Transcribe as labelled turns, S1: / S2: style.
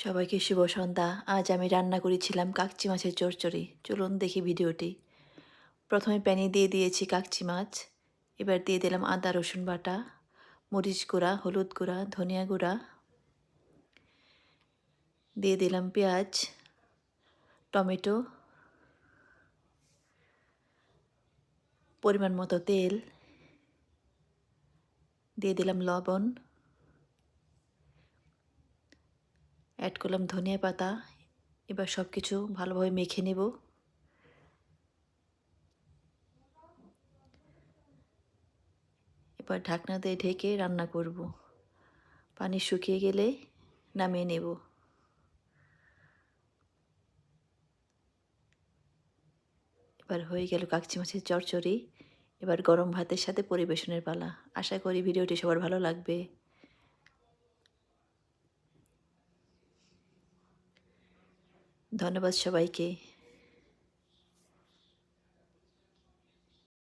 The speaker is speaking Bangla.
S1: সবাইকে শুভ সন্ধ্যা। আজ আমি রান্না করেছিলাম কাকচি মাছের চচ্চড়ি। চলুন দেখি ভিডিওটি। প্রথমে প্যানে দিয়ে দিয়েছি কাকচি মাছ। এবার দিয়ে দিলাম আদা রসুন বাটা, মরিচ গুঁড়া, হলুদ গুঁড়া, ধনিয়া গুঁড়া। দিয়ে দিলাম পেঁয়াজ, টমেটো, পরিমাণ মতো তেল, দিয়ে দিলাম লবণ, অ্যাড করলাম ধনিয়া পাতা। এবার সব কিছু ভালোভাবে মেখে নেব। এবার ঢাকনা দিয়ে ঢেকে রান্না করব। পানি শুকিয়ে গেলে নামিয়ে নেব। এবার হয়ে গেল কাকচি মাছের চচ্চড়ি। এবার গরম ভাতের সাথে পরিবেশনের পালা। আশা করি ভিডিওটি সবার ভালো লাগবে। ধন্যবাদ সবাইকে।